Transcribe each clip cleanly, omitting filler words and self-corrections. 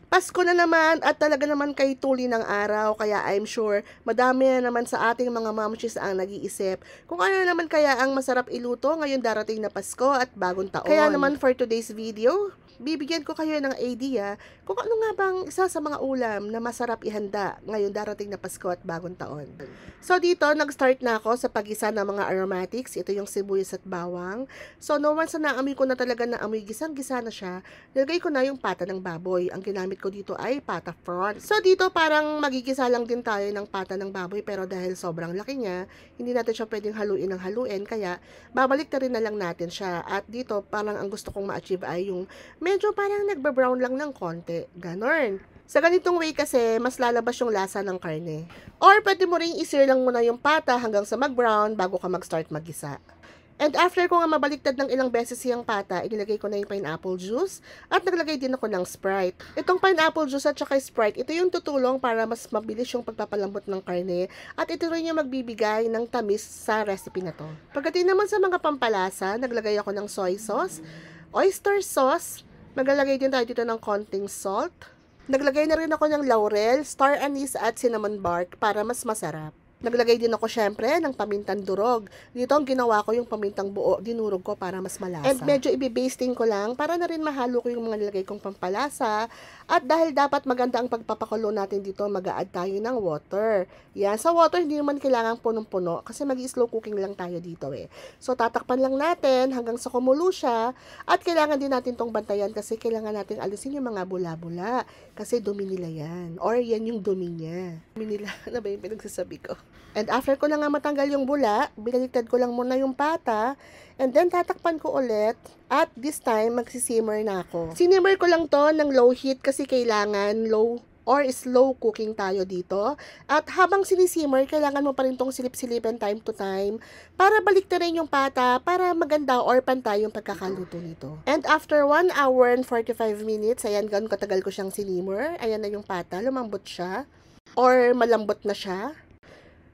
Pasko na naman at talaga naman kay tuli ng araw, kaya I'm sure madami na naman sa ating mga mamshis ang nag-iisip kung ano naman kaya ang masarap iluto ngayon darating na Pasko at bagong taon. Kaya naman for today's video, bibigyan ko kayo ng idea kung ano nga bang isa sa mga ulam na masarap ihanda ngayon darating na Pasko at bagong taon. So dito, nag-start na ako sa pag-isa ng mga aromatics. Ito yung sibuyas at bawang. So no once na naamoy ko na talaga na amoy gisang-gisa na siya, nilagay ko na yung pata ng baboy. Ang ginamit ko dito ay pata front. So dito parang magigisa lang din tayo ng pata ng baboy, pero dahil sobrang laki niya, hindi natin siya pwedeng haluin ng haluin, kaya babalik na rin na lang natin siya. At dito parang ang gusto kong ma-achieve ay yung medyo parang nagba-brown lang ng konti. Ganon. Sa ganitong way kasi, mas lalabas yung lasa ng karne. Or pwede mo rin i-sear lang muna yung pata hanggang sa mag-brown bago ka mag-start mag-isa. And after ko nga mabaliktad ng ilang beses yung pata, inilagay ko na yung pineapple juice at naglagay din ako ng Sprite. Itong pineapple juice at saka Sprite, ito yung tutulong para mas mabilis yung pagpapalambot ng karne at ito rin yung magbibigay ng tamis sa recipe na to. Pagdating naman sa mga pampalasa, naglagay ako ng soy sauce, oyster sauce, maglalagay din tayo dito ng konting salt. Naglagay na rin ako ng laurel, star anise at cinnamon bark para mas masarap. Naglagay din ako syempre ng pamintang durog. Dito ang ginawa ko yung pamintang buo, dinurog ko para mas malasa. And medyo ibibasting ko lang para na rin mahalo ko yung mga nilagay kong pampalasa. At dahil dapat maganda ang pagpapakulo natin dito, mag-a-add tayo ng water. Yan, sa water hindi naman kailangan punong-puno kasi mag-slow cooking lang tayo dito eh. So tatakpan lang natin hanggang sa kumulo siya. At kailangan din natin tong bantayan kasi kailangan natin alisin yung mga bula-bula. Kasi dumi nila yan. Or yan yung dumi niya. Dumi nila, ano ba yung pinagsasabi ko? And after ko na nga matanggal yung bula, binaliktad ko lang muna yung pata, and then tatakpan ko ulit, at this time, magsisimmer na ako. Sinimmer ko lang to ng low heat kasi kailangan low or slow cooking tayo dito. At habang sinisimmer, kailangan mo pa rin tong silip-silipin time to time para baliktarin yung pata, para maganda or pantay yung pagkakaluto nito. And after 1 hour and 45 minutes, ayan, ganun katagal ko siyang sinimmer. Ayan na yung pata, lumambot siya or malambot na siya.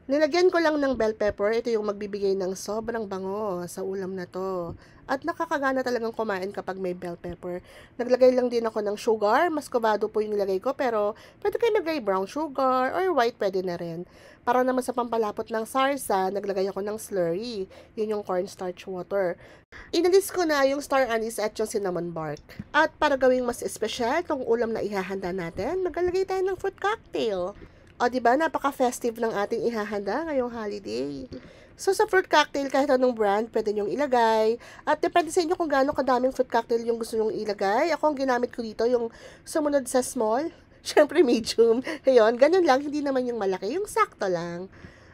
Nilagyan ko lang ng bell pepper. Ito yung magbibigay ng sobrang bango sa ulam na to. At nakakagana talagang kumain kapag may bell pepper. Naglagay lang din ako ng sugar. Muscovado po yung nilagay ko. Pero pwede kayo maglagay brown sugar or white, pwede na rin. Para naman sa pampalapot ng sarsa, naglagay ako ng slurry. Yun yung cornstarch water. Inalis ko na yung star anise at yung cinnamon bark. At para gawing mas espesyal tong ulam na ihahanda natin, maglalagay tayo ng fruit cocktail. O, diba? Napaka-festive ng ating ihahanda ngayong holiday. So, sa fruit cocktail, kahit anong brand, pwede nyong ilagay. At depende sa inyo kung gaano kadaming fruit cocktail yung gusto nyong ilagay. Ako, ang ginamit ko dito, yung sumunod sa small. Syempre, medium. Ayun, ganun lang. Hindi naman yung malaki. Yung sakto lang.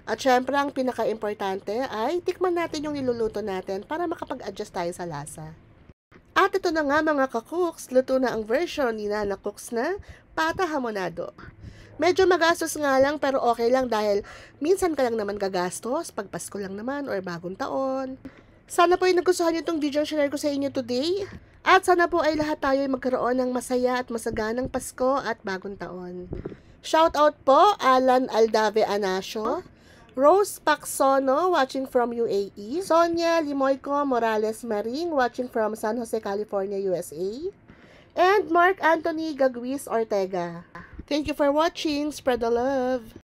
At syempre, ang pinaka-importante ay tikman natin yung niluluto natin para makapag-adjust tayo sa lasa. At ito na nga mga ka-cooks, luto na ang version ni Nana Cooks na pata hamonado. Medyo magastos nga lang pero okay lang dahil minsan ka lang naman gagastos, pag Pasko lang naman or bagong taon. Sana po ay nagustuhan niyo itong video share ko sa inyo today. At sana po ay lahat tayo ay magkaroon ng masaya at masaganang Pasko at bagong taon. Shout out po Alan Aldave Anasio, Rose Pacsono watching from UAE, Sonia Limoyco Morales Maring watching from San Jose, California, USA, and Mark Anthony Gagwis Ortega. Thank you for watching. Spread the love.